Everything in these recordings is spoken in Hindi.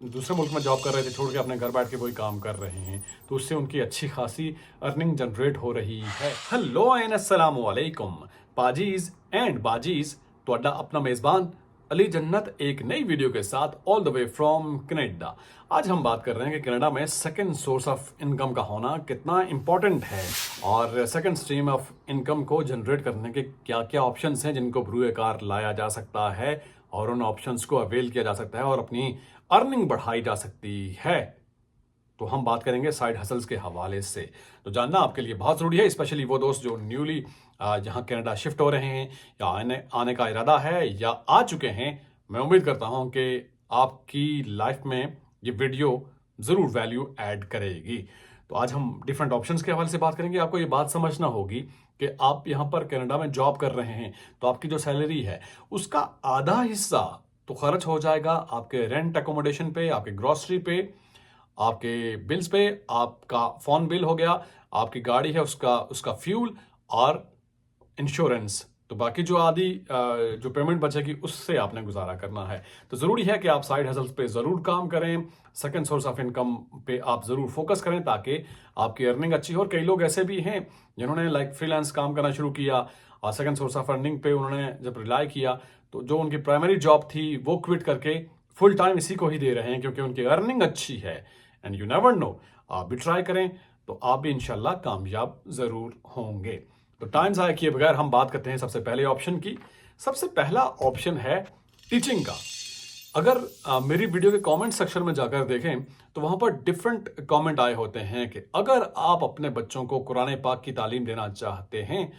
दूसरे मुल्क में जॉब कर रहे थे, छोड़ के अपने घर बैठ के वही काम कर रहे हैं, तो उससे उनकी अच्छी खासी अर्निंग जनरेट हो रही है। हेलो एंड अस्सलाम वालेकुम पाजीज एंड बाजीज, ਤੁਹਾਡਾ अपना मेज़बान अली जन्नत एक नई वीडियो के साथ all the way from Canada. आज हम बात कर रहे हैं कि कनाडा में सेकंड सोर्स ऑफ इनकम का होना कितना इंपॉर्टेंट है और सेकंड स्ट्रीम ऑफ इनकम को जनरेट करने के क्या क्या ऑप्शंस हैं जिनको बरूएकार लाया जा सकता है और उन ऑप्शंस को अवेल किया जा सकता है और अपनी अर्निंग बढ़ाई जा सकती है। तो हम बात करेंगे साइड हसल्स के हवाले से। तो जानना आपके लिए बहुत ज़रूरी है, स्पेशली वो दोस्त जो न्यूली यहाँ कनाडा शिफ्ट हो रहे हैं या आने का इरादा है या आ चुके हैं। मैं उम्मीद करता हूँ कि आपकी लाइफ में ये वीडियो ज़रूर वैल्यू ऐड करेगी। तो आज हम डिफरेंट ऑप्शंस के हवाले से बात करेंगे। आपको ये बात समझना होगी कि आप यहाँ पर कनाडा में जॉब कर रहे हैं तो आपकी जो सैलरी है उसका आधा हिस्सा तो खर्च हो जाएगा आपके रेंट अकोमोडेशन पे, आपके ग्रॉसरी पे, आपके बिल्स पे, आपका फ़ोन बिल हो गया, आपकी गाड़ी है उसका उसका फ्यूल और इंश्योरेंस। तो बाकी जो आधी जो पेमेंट बचेगी उससे आपने गुजारा करना है। तो ज़रूरी है कि आप साइड हसल्स पे ज़रूर काम करें, सेकंड सोर्स ऑफ इनकम पे आप ज़रूर फोकस करें ताकि आपकी अर्निंग अच्छी हो। और कई लोग ऐसे भी हैं जिन्होंने लाइक फ्रीलांस काम करना शुरू किया और सेकंड सोर्स ऑफ अर्निंग पे उन्होंने जब रिलाई किया तो जो उनकी प्राइमरी जॉब थी वो क्विट करके फुल टाइम इसी को ही दे रहे हैं क्योंकि उनकी अर्निंग अच्छी है। एंड यू नेवर नो, आप भी ट्राई करें तो आप भी इंशाल्लाह कामयाब ज़रूर होंगे। तो टाइम ज़ाया किए बगैर हम बात करते हैं सबसे पहले ऑप्शन की। सबसे पहला ऑप्शन है टीचिंग का। अगर मेरी वीडियो के कमेंट सेक्शन में जाकर देखें तो वहाँ पर डिफरेंट कमेंट आए होते हैं कि अगर आप अपने बच्चों को कुरान पाक की तालीम देना चाहते हैं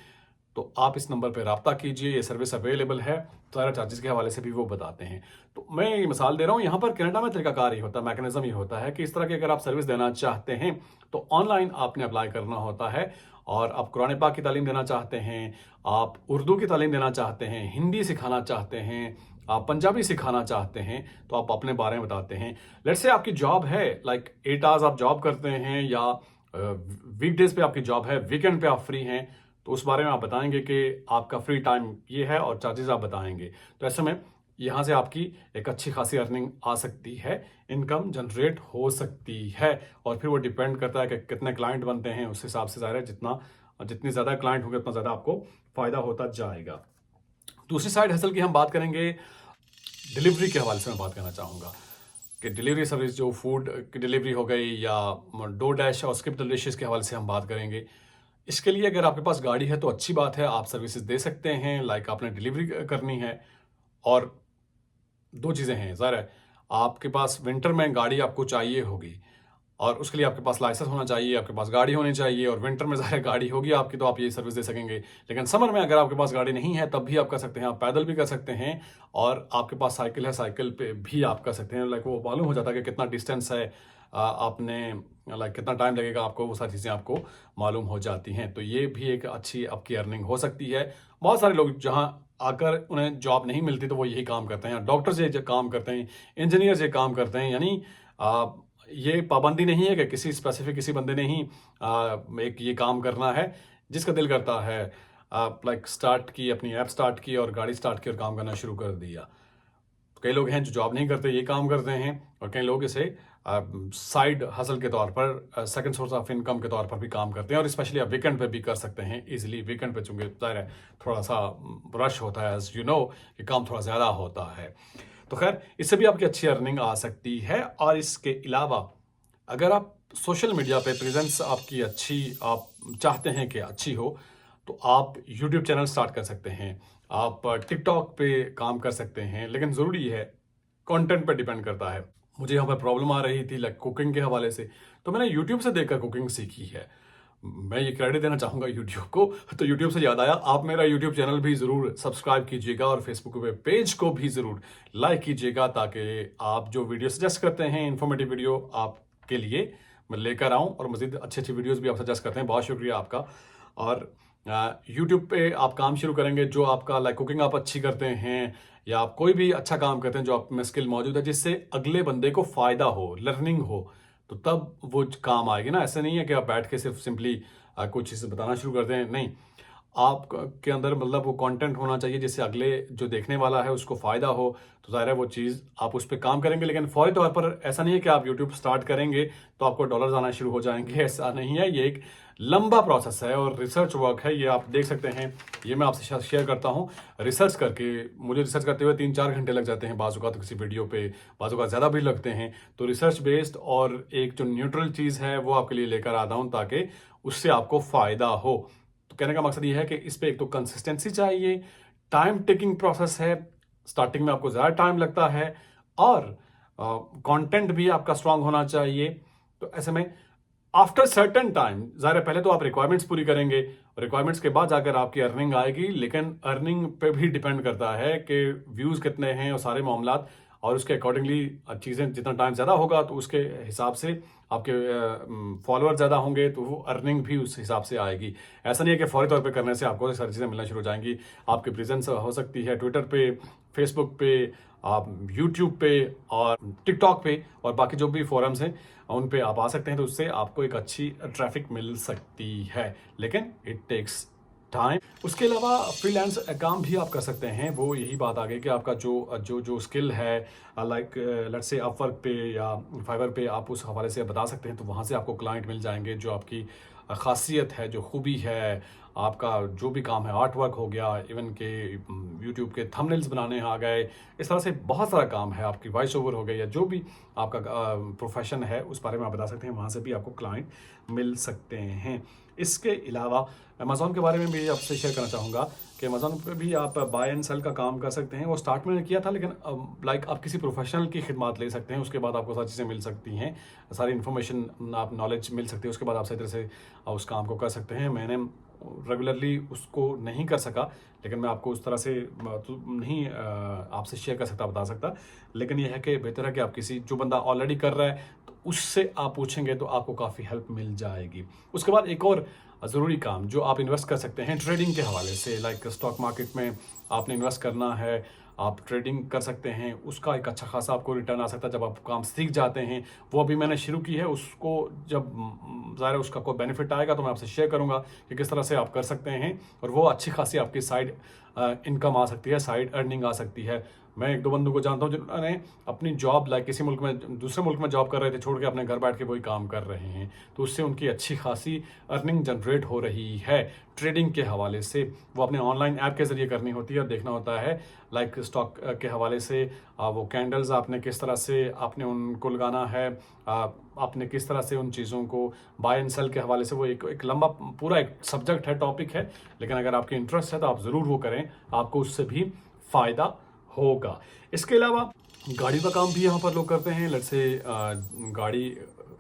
तो आप इस नंबर पर रब्ता कीजिए, ये सर्विस अवेलेबल है। सारा चार्जेस के हवाले से भी वो बताते हैं। तो मैं ये मिसाल दे रहा हूँ, यहाँ पर कनाडा में तरीकाकार ही होता है, मैकेनिज्म ये होता है कि इस तरह की अगर आप सर्विस देना चाहते हैं तो ऑनलाइन आपने अप्लाई करना होता है। और आप कुरान पाक की तालीम देना चाहते हैं, आप उर्दू की तालीम देना चाहते हैं, हिंदी सिखाना चाहते हैं, आप पंजाबी सिखाना चाहते हैं, तो आप अपने बारे में बताते हैं। लेट्स से आपकी जॉब है लाइक 8 आवर्स आप जॉब करते हैं या वीकडेज पे आपकी जॉब है, वीकेंड पे आप फ्री हैं, तो उस बारे में आप बताएंगे कि आपका फ्री टाइम ये है और चार्जेस आप बताएंगे। तो ऐसे में यहाँ से आपकी एक अच्छी खासी अर्निंग आ सकती है, इनकम जनरेट हो सकती है। और फिर वो डिपेंड करता है कि कितने क्लाइंट बनते हैं, उस हिसाब से ज़ाहिर है जितनी ज़्यादा क्लाइंट होंगे उतना ज़्यादा आपको फ़ायदा होता जाएगा। दूसरी साइड हसल की हम बात करेंगे, डिलीवरी के हवाले से मैं बात करना चाहूँगा कि डिलीवरी सर्विस जो फूड की डिलीवरी हो गई या डोर डैश और स्किप डिलीशियस के हवाले से हम बात करेंगे। इसके लिए अगर आपके पास गाड़ी है तो अच्छी बात है, आप सर्विसेज दे सकते हैं, लाइक आपने डिलीवरी करनी है। और दो चीज़ें हैं, ज़ाहिर है आपके पास विंटर में गाड़ी आपको चाहिए होगी और उसके लिए आपके पास लाइसेंस होना चाहिए, आपके पास गाड़ी होनी चाहिए और विंटर में ज़ाहिर गाड़ी होगी आपकी तो आप ये सर्विस दे सकेंगे। लेकिन समर में अगर आपके पास गाड़ी नहीं है तब भी आप कर सकते हैं, आप पैदल भी कर सकते हैं और आपके पास साइकिल है, साइकिल पे भी आप कर सकते हैं। लाइक वो मालूम हो जाता है कि कितना डिस्टेंस है, आपने लाइक कितना टाइम लगेगा आपको, वो सारी चीज़ें आपको मालूम हो जाती हैं। तो ये भी एक अच्छी आपकी अर्निंग हो सकती है। बहुत सारे लोग जहाँ आकर उन्हें जॉब नहीं मिलती तो वो यही काम करते हैं, डॉक्टर्स ये जो काम करते हैं, इंजीनियर्स ये काम करते हैं। यानी ये पाबंदी नहीं है कि किसी स्पेसिफिक किसी बंदे ने ही एक ये काम करना है। जिसका दिल करता है लाइक स्टार्ट की, अपनी ऐप स्टार्ट की और गाड़ी स्टार्ट की और काम करना शुरू कर दिया। कई लोग हैं जो जॉब नहीं करते, ये काम करते हैं और कई लोग इसे साइड हसल के तौर पर, सेकंड सोर्स ऑफ इनकम के तौर पर भी काम करते हैं। और स्पेशली आप वीकेंड पे भी कर सकते हैं इजीली। वीकेंड पे चूंकि ज़ाहिर है थोड़ा सा रश होता है, एज यू नो कि काम थोड़ा ज़्यादा होता है। तो खैर इससे भी आपकी अच्छी अर्निंग आ सकती है। और इसके अलावा अगर आप सोशल मीडिया पे प्रेजेंस आपकी अच्छी, आप चाहते हैं कि अच्छी हो, तो आप यूट्यूब चैनल स्टार्ट कर सकते हैं, आप टिकटॉक पे काम कर सकते हैं। लेकिन ज़रूरी है, कंटेंट पे डिपेंड करता है। मुझे यहाँ पर प्रॉब्लम आ रही थी लाइक कुकिंग के हवाले से, तो मैंने यूट्यूब से देखकर कुकिंग सीखी है। मैं ये क्रेडिट देना चाहूँगा यूट्यूब को। तो यूट्यूब से याद आया, आप मेरा यूट्यूब चैनल भी ज़रूर सब्सक्राइब कीजिएगा और फेसबुक पे पेज को भी ज़रूर लाइक कीजिएगा ताकि आप जो वीडियो सजेस्ट करते हैं, इन्फॉर्मेटिव वीडियो आपके लिए मैं लेकर आऊँ और मज़ीद अच्छी अच्छी वीडियोज़ भी आप सजेस्ट करते हैं। बहुत शुक्रिया आपका। और यूट्यूब पे आप काम शुरू करेंगे जो आपका लाइक कुकिंग आप अच्छी करते हैं या आप कोई भी अच्छा काम करते हैं जो आप में स्किल मौजूद है जिससे अगले बंदे को फ़ायदा हो, लर्निंग हो, तो तब वो काम आएगी ना। ऐसा नहीं है कि आप बैठ के सिर्फ सिंपली कुछ चीज़ बताना शुरू कर दें, नहीं। के अंदर मतलब वो कंटेंट होना चाहिए जिससे अगले जो देखने वाला है उसको फ़ायदा हो, तो ज़ाहिर है वो चीज़ आप उस पे काम करेंगे। लेकिन फ़ौरी तौर पर ऐसा नहीं है कि आप यूट्यूब स्टार्ट करेंगे तो आपको डॉलर्स आना शुरू हो जाएंगे, ऐसा नहीं है। ये एक लंबा प्रोसेस है और रिसर्च वर्क है, ये आप देख सकते हैं। ये मैं आपसे शेयर करता हूँ रिसर्च करके। मुझे रिसर्च करते हुए 3-4 घंटे लग जाते हैं बाज़ औक़ात किसी वीडियो पे, बाज़ औक़ात ज़्यादा भी लगते हैं। तो रिसर्च बेस्ड और एक जो न्यूट्रल चीज़ है वो आपके लिए लेकर आता हूँ ताकि उससे आपको फ़ायदा हो। तो कहने का मकसद ये है कि इस पे एक तो कंसिस्टेंसी चाहिए, टाइम टेकिंग प्रोसेस है, स्टार्टिंग में आपको ज़्यादा टाइम लगता है और कंटेंट भी आपका स्ट्रांग होना चाहिए। तो ऐसे में आफ्टर सर्टेन टाइम, ज़ाहिर है पहले तो आप रिक्वायरमेंट्स पूरी करेंगे, रिक्वायरमेंट्स के बाद जाकर आपकी अर्निंग आएगी। लेकिन अर्निंग पे भी डिपेंड करता है कि व्यूज़ कितने हैं और सारे मामलात, और उसके अकॉर्डिंगली चीज़ें जितना टाइम ज़्यादा होगा तो उसके हिसाब से आपके फॉलोअर ज़्यादा होंगे तो वो अर्निंग भी उस हिसाब से आएगी। ऐसा नहीं है कि फौरी तौर पे करने से आपको सारी चीज़ें मिलना शुरू हो जाएंगी। आपकी प्रेजेंस हो सकती है ट्विटर पे, फेसबुक पे, आप यूट्यूब पे और टिकटॉक पे और बाकी जो भी फोरम्स हैं उन पे आप आ सकते हैं, तो उससे आपको एक अच्छी ट्रैफिक मिल सकती है। लेकिन इट टेक्स टाइम। उसके अलावा फ्रीलांस काम भी आप कर सकते हैं। वो यही बात आ गई कि आपका जो जो जो स्किल है, लाइक लेट्स से अपवर्क पे या फाइवर पे आप उस हवाले से बता सकते हैं, तो वहाँ से आपको क्लाइंट मिल जाएंगे। जो आपकी खासियत है, जो खूबी है, आपका जो भी काम है, आर्ट वर्क हो गया, इवन के यूट्यूब के थंबनेल्स बनाने आ गए, इस तरह से बहुत सारा काम है, आपकी वॉइस ओवर हो गई या जो भी आपका प्रोफेशन है उस बारे में आप बता सकते हैं। वहाँ से भी आपको क्लाइंट मिल सकते हैं। इसके अलावा अमेज़ॉन के बारे में भी आपसे शेयर करना चाहूँगा कि अमेज़ॉन पे भी आप बाय एंड सेल का काम कर सकते हैं। वो स्टार्ट में किया था, लेकिन लाइक आप किसी प्रोफेशनल की खिदमत ले सकते हैं, उसके बाद आपको सारी चीज़ें मिल सकती हैं, सारी इन्फॉर्मेशन आप नॉलेज मिल सकती है। उसके बाद आप सही तरह से उस काम को कर सकते हैं। मैंने रेगुलरली उसको नहीं कर सका, लेकिन मैं आपको उस तरह से तो नहीं आपसे शेयर कर सकता, बता सकता। लेकिन यह है कि बेहतर है कि आप किसी जो बंदा ऑलरेडी कर रहा है तो उससे आप पूछेंगे तो आपको काफ़ी हेल्प मिल जाएगी। उसके बाद एक और ज़रूरी काम जो आप इन्वेस्ट कर सकते हैं ट्रेडिंग के हवाले से, लाइक स्टॉक मार्केट में आपने इन्वेस्ट करना है, आप ट्रेडिंग कर सकते हैं। उसका एक अच्छा खासा आपको रिटर्न आ सकता है जब आप काम सीख जाते हैं। वो अभी मैंने शुरू की है, उसको जब ज़ाहिर है उसका कोई बेनिफिट आएगा तो मैं आपसे शेयर करूंगा कि किस तरह से आप कर सकते हैं और वो अच्छी खासी आपकी साइड इनकम आ सकती है, साइड अर्निंग आ सकती है। मैं एक दो बंदों को जानता हूँ जिन्होंने अपनी जॉब लाइक किसी मुल्क में दूसरे मुल्क में जॉब कर रहे थे, छोड़ के अपने घर बैठ के वही काम कर रहे हैं, तो उससे उनकी अच्छी खासी अर्निंग जनरेट हो रही है ट्रेडिंग के हवाले से। वो अपने ऑनलाइन ऐप के ज़रिए करनी होती है और देखना होता है लाइक स्टॉक के हवाले से वो कैंडल्स आपने किस तरह से आपने उनको लगाना है, आपने किस तरह से उन चीज़ों को बाय एंड सेल के हवाले से। वो एक लंबा पूरा एक सब्जेक्ट है, टॉपिक है, लेकिन अगर आपके इंटरेस्ट है तो आप ज़रूर वो करें, आपको उससे भी फ़ायदा होगा। इसके अलावा गाड़ियों का काम भी यहाँ पर लोग करते हैं। लेट्स से गाड़ी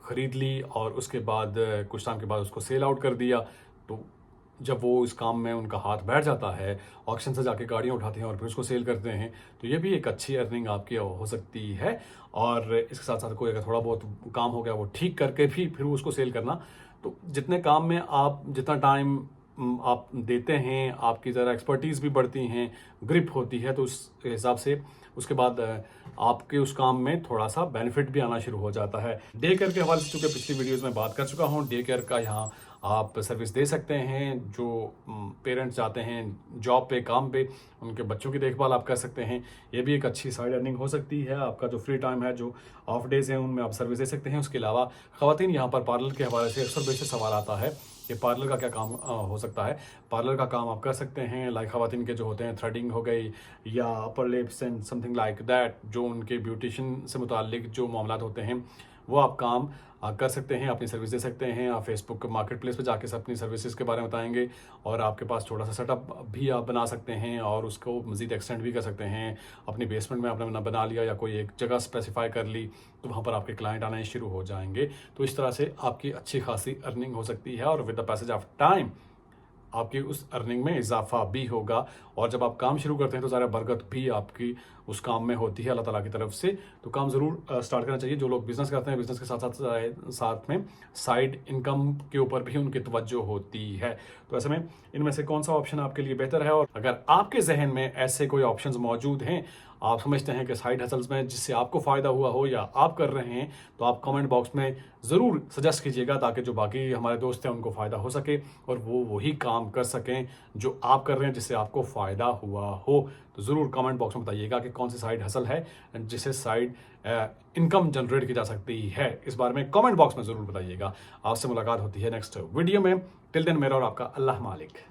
खरीद ली और उसके बाद कुछ टाइम के बाद उसको सेल आउट कर दिया, तो जब वो इस काम में उनका हाथ बैठ जाता है, ऑक्शन से जाके गाड़ियाँ उठाते हैं और फिर उसको सेल करते हैं, तो ये भी एक अच्छी अर्निंग आपकी हो सकती है। और इसके साथ साथ कोई अगर थोड़ा बहुत काम हो गया वो ठीक करके भी फिर उसको सेल करना। तो जितने काम में आप जितना टाइम आप देते हैं, आपकी ज़रा एक्सपर्टीज़ भी बढ़ती हैं, ग्रिप होती है, तो उस हिसाब से उसके बाद आपके उस काम में थोड़ा सा बेनिफिट भी आना शुरू हो जाता है। डे केयर के हवाले से चूँकि पिछली वीडियोज़ में बात कर चुका हूँ, डे केयर का यहाँ आप सर्विस दे सकते हैं। जो पेरेंट्स जाते हैं जॉब पे, काम पे, उनके बच्चों की देखभाल आप कर सकते हैं। ये भी एक अच्छी साइड अर्निंग हो सकती है। आपका जो फ्री टाइम है, जो ऑफ डेज़ हैं, उनमें आप सर्विस दे सकते हैं। उसके अलावा ख़वातीन यहाँ पर पार्लर के हवाले से अक्सर बेशक सवाल आता है कि पार्लर का क्या काम हो सकता है। पार्लर का काम आप कर सकते हैं, लाइक ख़वातीन के जो होते हैं थ्रेडिंग हो गई या upper lips and something like that, जो उनके ब्यूटिशियन से मुतालिक जो मामलात होते हैं वो आप काम कर सकते हैं, अपनी सर्विस दे सकते हैं। आप फेसबुक मार्केट प्लेस पर जाके अपनी सर्विसेज के बारे में बताएंगे और आपके पास थोड़ा सा सेटअप भी आप बना सकते हैं और उसको मज़ीद एक्सटेंड भी कर सकते हैं। अपनी बेसमेंट में आपने बना लिया या कोई एक जगह स्पेसिफाई कर ली, तो वहाँ पर आपके क्लाइंट आने शुरू हो जाएंगे। तो इस तरह से आपकी अच्छी खासी अर्निंग हो सकती है और with the passage of time आपकी उस अर्निंग में इजाफा भी होगा। और जब आप काम शुरू करते हैं तो ज़रा बरकत भी आपकी उस काम में होती है अल्लाह ताला की तरफ से। तो काम ज़रूर स्टार्ट करना चाहिए। जो लोग बिज़नेस करते हैं, बिज़नेस के साथ साथ साथ में साइड इनकम के ऊपर भी उनकी तवज्जो होती है। तो ऐसे में इनमें से कौन सा ऑप्शन आपके लिए बेहतर है, और अगर आपके जहन में ऐसे कोई ऑप्शंस मौजूद हैं, आप समझते हैं कि साइड हसल्स में जिससे आपको फ़ायदा हुआ हो या आप कर रहे हैं, तो आप कमेंट बॉक्स में ज़रूर सजेस्ट कीजिएगा, ताकि जो बाकी हमारे दोस्त हैं उनको फ़ायदा हो सके और वो वही काम कर सकें जो आप कर रहे हैं जिससे आपको फ़ायदा हुआ हो। तो ज़रूर कमेंट बॉक्स में बताइएगा कि कौन सी साइड हसल है जिससे साइड इनकम जनरेट की जा सकती है। इस बारे में कमेंट बॉक्स में ज़रूर बताइएगा। आपसे मुलाकात होती है नेक्स्ट वीडियो में। टिल देन मेरा और आपका अल्लाह मालिक।